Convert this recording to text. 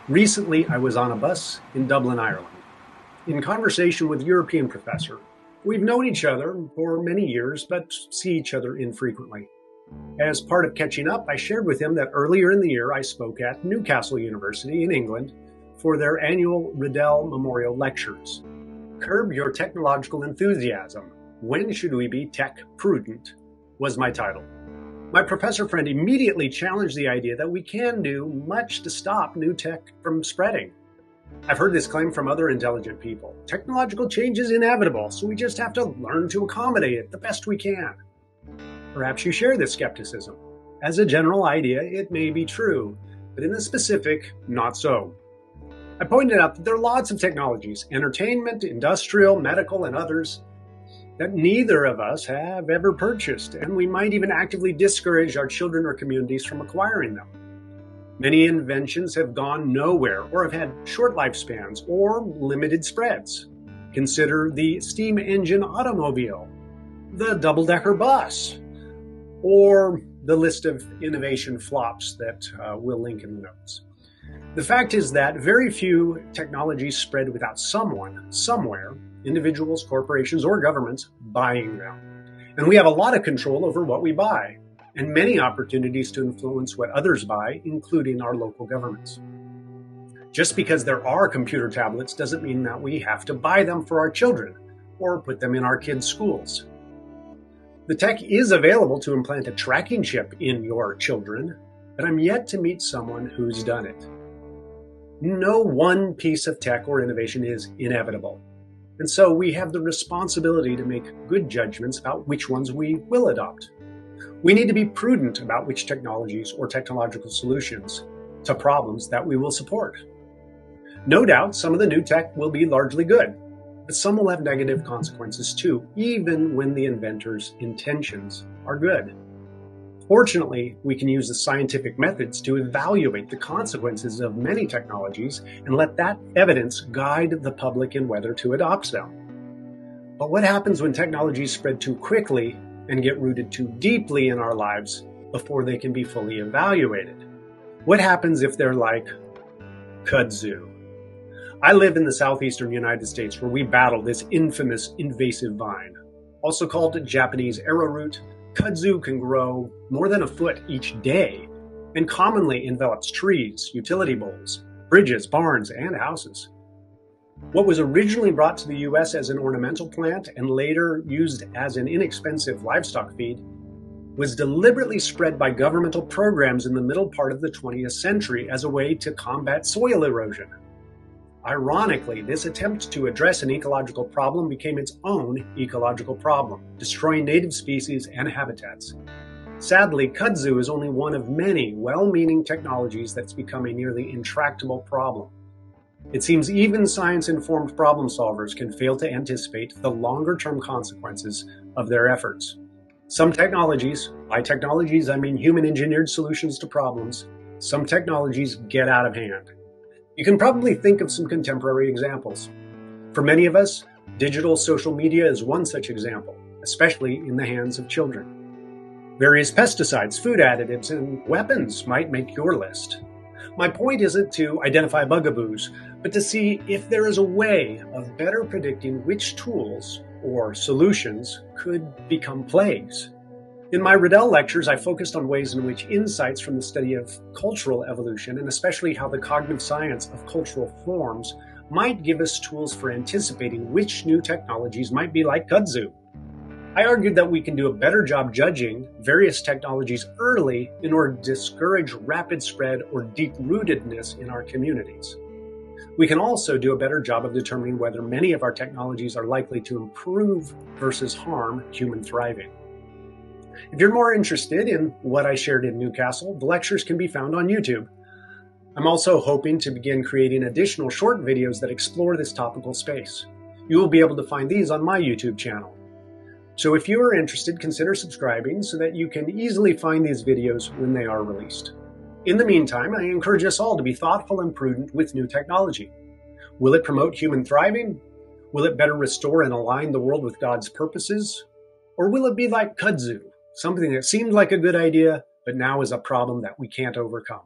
Recently, I was on a bus in Dublin, Ireland. In conversation with a European professor, we've known each other for many years, but see each other infrequently. As part of catching up, I shared with him that earlier in the year I spoke at Newcastle University in England for their annual Riddell Memorial Lectures. Curb Your Technological Enthusiasm. When Should We Be Tech Prudent? Was my title. My professor friend immediately challenged the idea that we can do much to stop new tech from spreading. I've heard this claim from other intelligent people. Technological change is inevitable, so we just have to learn to accommodate it the best we can. Perhaps you share this skepticism. As a general idea, it may be true, but in the specific, not so. I pointed out that there are lots of technologies, entertainment, industrial, medical, and others, that neither of us have ever purchased, and we might even actively discourage our children or communities from acquiring them. Many inventions have gone nowhere or have had short lifespans or limited spreads. Consider the steam engine automobile, the double-decker bus, or the list of innovation flops that we'll link in the notes. The fact is that very few technologies spread without someone, somewhere, individuals, corporations, or governments buying them. And we have a lot of control over what we buy, and many opportunities to influence what others buy, including our local governments. Just because there are computer tablets doesn't mean that we have to buy them for our children or put them in our kids' schools. The tech is available to implant a tracking chip in your children, but I'm yet to meet someone who's done it. No one piece of tech or innovation is inevitable. And so we have the responsibility to make good judgments about which ones we will adopt. We need to be prudent about which technologies or technological solutions to problems that we will support. No doubt, some of the new tech will be largely good, but some will have negative consequences too, even when the inventor's intentions are good. Fortunately, we can use the scientific methods to evaluate the consequences of many technologies and let that evidence guide the public in whether to adopt them. But what happens when technologies spread too quickly and get rooted too deeply in our lives before they can be fully evaluated? What happens if they're like kudzu? I live in the southeastern United States where we battle this infamous invasive vine. Also called Japanese arrowroot, kudzu can grow more than a foot each day and commonly envelops trees, utility poles, bridges, barns, and houses. What was originally brought to the U.S. as an ornamental plant and later used as an inexpensive livestock feed was deliberately spread by governmental programs in the middle part of the 20th century as a way to combat soil erosion. Ironically, this attempt to address an ecological problem became its own ecological problem, destroying native species and habitats. Sadly, kudzu is only one of many well-meaning technologies that's become a nearly intractable problem. It seems even science-informed problem solvers can fail to anticipate the longer-term consequences of their efforts. Some technologies, by technologies I mean human-engineered solutions to problems, some technologies get out of hand. You can probably think of some contemporary examples. For many of us, digital social media is one such example, especially in the hands of children. Various pesticides, food additives, and weapons might make your list. My point isn't to identify bugaboos, but to see if there is a way of better predicting which tools or solutions could become plagues. In my Riddell lectures, I focused on ways in which insights from the study of cultural evolution, and especially how the cognitive science of cultural forms, might give us tools for anticipating which new technologies might be like kudzu. I argued that we can do a better job judging various technologies early in order to discourage rapid spread or deep-rootedness in our communities. We can also do a better job of determining whether many of our technologies are likely to improve versus harm human thriving. If you're more interested in what I shared in Newcastle, the lectures can be found on YouTube. I'm also hoping to begin creating additional short videos that explore this topical space. You will be able to find these on my YouTube channel. So if you are interested, consider subscribing so that you can easily find these videos when they are released. In the meantime, I encourage us all to be thoughtful and prudent with new technology. Will it promote human thriving? Will it better restore and align the world with God's purposes? Or will it be like kudzu? Something that seemed like a good idea, but now is a problem that we can't overcome.